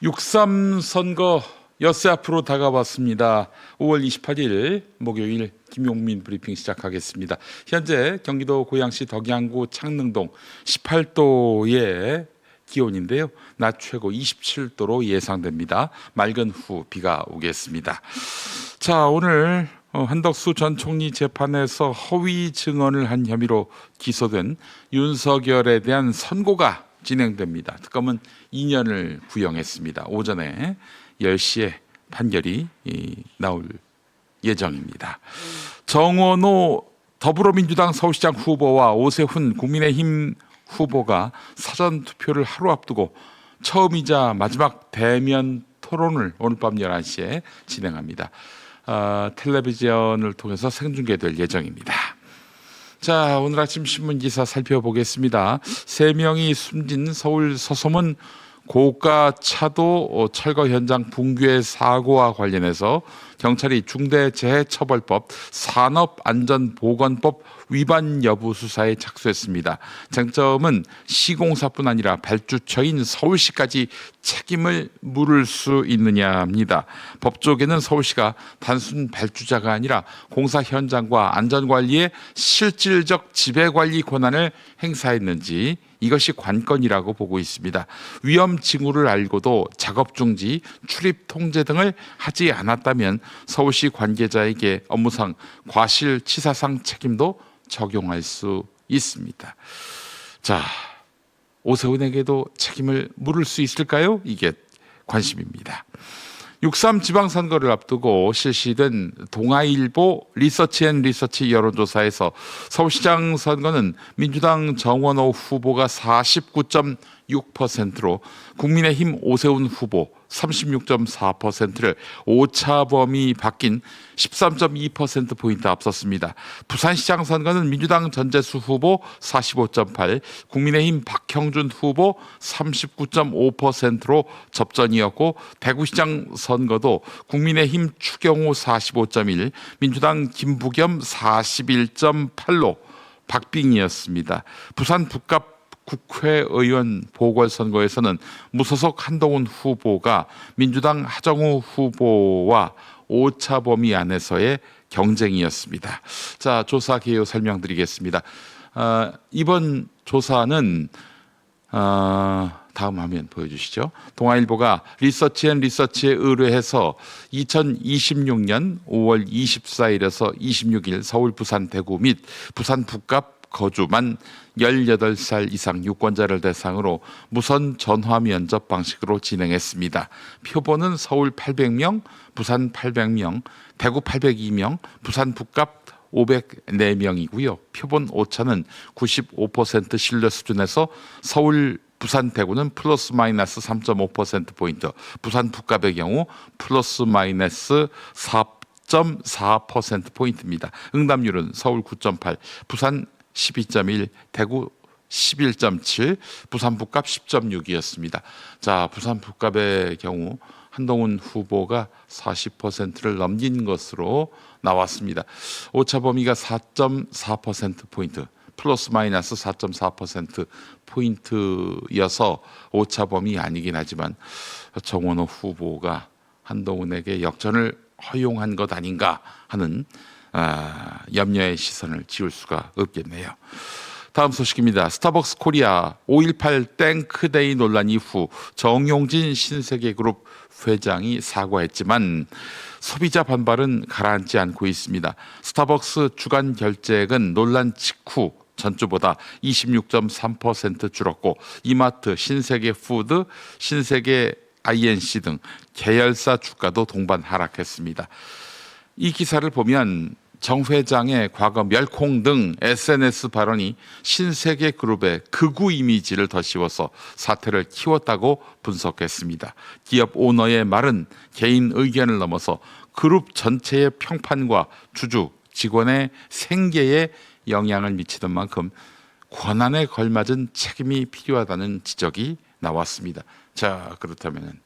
6.3 선거 엿새 앞으로 다가왔습니다. 5월 28일 목요일 김용민 브리핑 시작하겠습니다. 현재 경기도 고양시 덕양구 창릉동 18도의 기온인데요. 낮 최고 27도로 예상됩니다. 맑은 후 비가 오겠습니다. 자, 오늘 한덕수 전 총리 재판에서 허위 증언을 한 혐의로 기소된 윤석열에 대한 선고가 진행됩니다. 특검은 2년을 구형했습니다. 오전에 10시에 판결이 나올 예정입니다. 정원호 더불어민주당 서울시장 후보와 오세훈 국민의힘 후보가 사전투표를 하루 앞두고 처음이자 마지막 대면 토론을 오늘 밤 11시에 진행합니다. 텔레비전을 통해서 생중계될 예정입니다. 자, 오늘 아침 신문기사 살펴보겠습니다. 3명이 숨진 서울 서소문 고가 차도 철거 현장 붕괴 사고와 관련해서 경찰이 중대재해처벌법, 산업안전보건법 위반 여부 수사에 착수했습니다. 쟁점은 시공사뿐 아니라 발주처인 서울시까지 책임을 물을 수 있느냐입니다. 법조계는 서울시가 단순 발주자가 아니라 공사 현장과 안전관리에 실질적 지배관리 권한을 행사했는지 이것이 관건이라고 보고 있습니다. 위험 징후를 알고도 작업 중지, 출입 통제 등을 하지 않았다면 서울시 관계자에게 업무상 과실치사상 책임도 적용할 수 있습니다. 자, 오세훈에게도 책임을 물을 수 있을까요? 이게 관심입니다. 6.3 지방선거를 앞두고 실시된 동아일보 리서치 여론조사에서 서울시장 선거는 민주당 정원호 후보가 49.6%로 국민의힘 오세훈 후보 36.4%를 오차 범위 바뀐 13.2%포인트 앞섰습니다. 부산시장 선거는 민주당 전재수 후보 45.8%, 국민의힘 박형준 후보 39.5%로 접전이었고 대구시장 선거도 국민의힘 추경호 45.1%, 민주당 김부겸 41.8%로 박빙이었습니다. 부산 북갑 국회의원 보궐선거에서는 무소속 한동훈 후보가 민주당 하정우 후보와 오차 범위 안에서의 경쟁이었습니다. 자, 조사 개요 설명드리겠습니다. 이번 조사는 다음 화면 보여주시죠. 동아일보가 리서치에 의뢰해서 2026년 5월 24일에서 26일 서울, 부산, 대구 및 부산 북갑 거주 만 18살 이상 유권자를 대상으로 무선 전화 면접 방식으로 진행했습니다. 표본은 서울 800명, 부산 800명, 대구 802명, 부산 북갑 504명이고요. 표본 오차는 95% 신뢰 수준에서 서울, 부산, 대구는 플러스 마이너스 3.5%포인트, 부산 북갑의 경우 플러스 마이너스 4.4%포인트입니다. 응답률은 서울 9.8, 부산 12.1, 대구 11.7, 부산 북갑 10.6이었습니다. 자, 부산 북갑의 경우 한동훈 후보가 40%를 넘긴 것으로 나왔습니다. 오차 범위가 4.4%포인트, 플러스 마이너스 4.4%포인트여서 오차 범위 아니긴 하지만 정원호 후보가 한동훈에게 역전을 허용한 것 아닌가 하는 염려의 시선을 지울 수가 없겠네요. 다음 소식입니다. 스타벅스 코리아 5.18 땡크데이 논란 이후 정용진 신세계그룹 회장이 사과했지만 소비자 반발은 가라앉지 않고 있습니다. 스타벅스 주간 결제액은 논란 직후 전주보다 26.3% 줄었고 이마트, 신세계푸드, 신세계 INC 등 계열사 주가도 동반 하락했습니다. 이 기사를 보면 정 회장의 과거 멸콩 등 SNS 발언이 신세계그룹의 극우 이미지를 더 씌워서 사태를 키웠다고 분석했습니다. 기업 오너의 말은 개인 의견을 넘어서 그룹 전체의 평판과 주주, 직원의 생계에 영향을 미치던 만큼 권한에 걸맞은 책임이 필요하다는 지적이 나왔습니다. 자, 그렇다면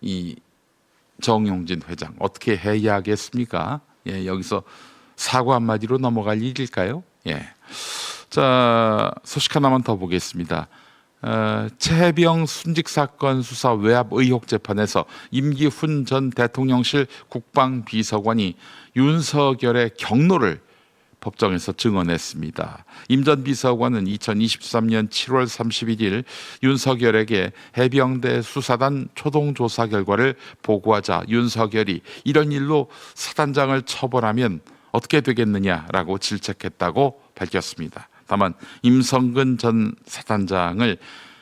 이 정용진 회장 어떻게 해야 하겠습니까? 예, 여기서 사과 한마디로 넘어갈 일일까요? 예. 자, 소식 하나만 더 보겠습니다. 최혜병 순직 사건 수사 외압 의혹 재판에서 임기훈 전 대통령실 국방비서관이 윤석열의 경로를 법정에서 증언했습니다. 임 전 비서관은 2023년 7월 31일 윤석열에게 해병대 수사단 초동조사 결과를 보고하자 윤석열이 이런 일로 사단장을 처벌하면 어떻게 되겠느냐라고 질책했다고 밝혔습니다. 다만 임성근 전 사단장을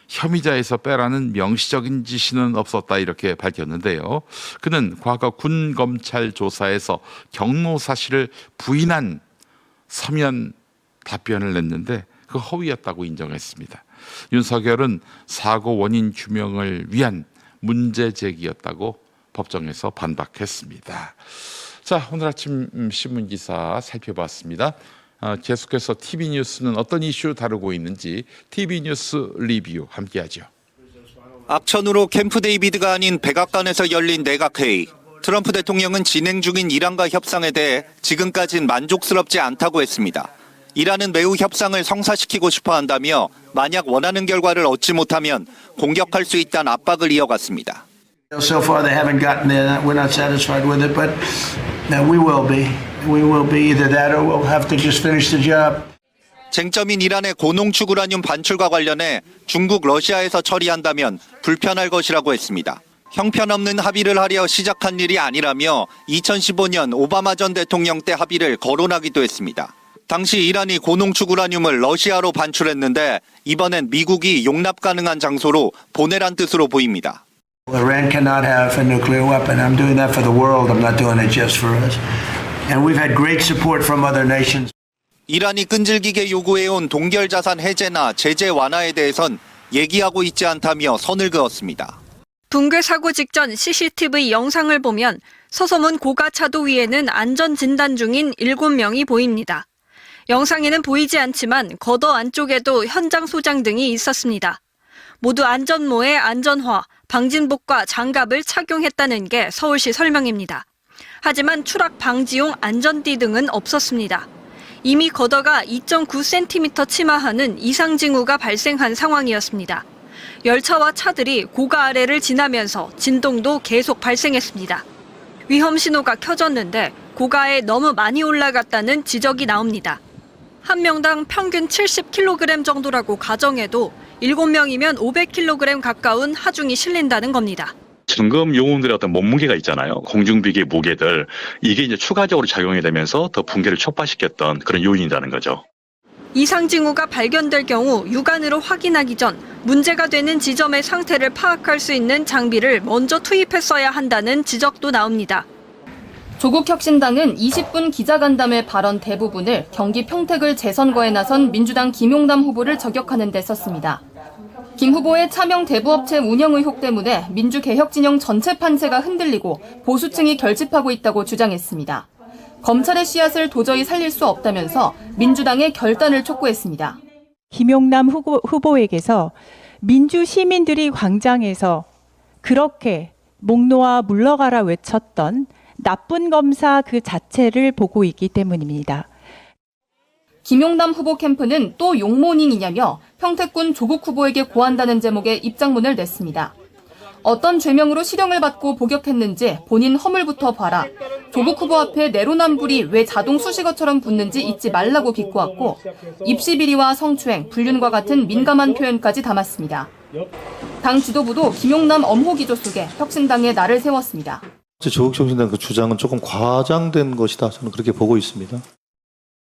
혐의자에서 빼라는 명시적인 지시는 없었다 이렇게 밝혔는데요. 그는 과거 군 검찰 조사에서 경로 사실을 부인한 서면 답변을 냈는데 그 허위였다고 인정했습니다. 윤석열은 사고 원인 규명을 위한 문제 제기였다고 법정에서 반박했습니다. 자, 오늘 아침 신문 기사 살펴봤습니다. 계속해서 TV뉴스는 어떤 이슈 다루고 있는지 TV뉴스 리뷰 함께하죠. 악천후로 캠프 데이비드가 아닌 백악관에서 열린 내각회의. 트럼프 대통령은 진행 중인 이란과 협상에 대해 지금까진 만족스럽지 않다고 했습니다. 이란은 매우 협상을 성사시키고 싶어 한다며 만약 원하는 결과를 얻지 못하면 공격할 수 있다는 압박을 이어갔습니다. So far they haven't gotten there. We're not satisfied with it, but we will be. We will be either that or we'll have to just finish the job. 쟁점인 이란의 고농축 우라늄 반출과 관련해 중국, 러시아에서 처리한다면 불편할 것이라고 했습니다. 형편없는 합의를 하려 시작한 일이 아니라며 2015년 오바마 전 대통령 때 합의를 거론하기도 했습니다. 당시 이란이 고농축 우라늄을 러시아로 반출했는데 이번엔 미국이 용납 가능한 장소로 보내란 뜻으로 보입니다. Iran cannot have a nuclear weapon. I'm doing that for the world. I'm not doing it just for us. And we've had great support from other nations. 이란이 끈질기게 요구해온 동결 자산 해제나 제재 완화에 대해선 얘기하고 있지 않다며 선을 그었습니다. 붕괴 사고 직전 CCTV 영상을 보면 서서문 고가 차도 위에는 안전 진단 중인 7명이 보입니다. 영상에는 보이지 않지만 겉어 안쪽에도 현장 소장 등이 있었습니다. 모두 안전모에 안전화, 방진복과 장갑을 착용했다는 게 서울시 설명입니다. 하지만 추락 방지용 안전띠 등은 없었습니다. 이미 겉어가 2.9cm 침하하는 이상 징후가 발생한 상황이었습니다. 열차와 차들이 고가 아래를 지나면서 진동도 계속 발생했습니다. 위험 신호가 켜졌는데 고가에 너무 많이 올라갔다는 지적이 나옵니다. 한 명당 평균 70kg 정도라고 가정해도 7명이면 500kg 가까운 하중이 실린다는 겁니다. 점검 요원들의 어떤 몸무게가 있잖아요. 공중비계 무게들. 이게 이제 추가적으로 작용이 되면서 더 붕괴를 촉발시켰던 그런 요인이라는 거죠. 이상 징후가 발견될 경우 육안으로 확인하기 전 문제가 되는 지점의 상태를 파악할 수 있는 장비를 먼저 투입했어야 한다는 지적도 나옵니다. 조국혁신당은 20분 기자간담회 발언 대부분을 경기 평택을 재선거에 나선 민주당 김용남 후보를 저격하는 데 썼습니다. 김 후보의 차명 대부업체 운영 의혹 때문에 민주개혁 진영 전체 판세가 흔들리고 보수층이 결집하고 있다고 주장했습니다. 검찰의 씨앗을 도저히 살릴 수 없다면서 민주당의 결단을 촉구했습니다. 김용남 후보에게서 민주 시민들이 광장에서 그렇게 목 놓아 물러가라 외쳤던 나쁜 검사 그 자체를 보고 있기 때문입니다. 김용남 후보 캠프는 또 용모닝이냐며 평택군 조국 후보에게 고한다는 제목의 입장문을 냈습니다. 어떤 죄명으로 실형을 받고 복역했는지 본인 허물부터 봐라. 조국 후보 앞에 내로남불이 왜 자동 수식어처럼 붙는지 잊지 말라고 비꼬았고 입시 비리와 성추행, 불륜과 같은 민감한 표현까지 담았습니다. 당 지도부도 김용남 엄호 기조 속에 혁신당의 날을 세웠습니다. 조국 혁신당 그 주장은 조금 과장된 것이다. 저는 그렇게 보고 있습니다.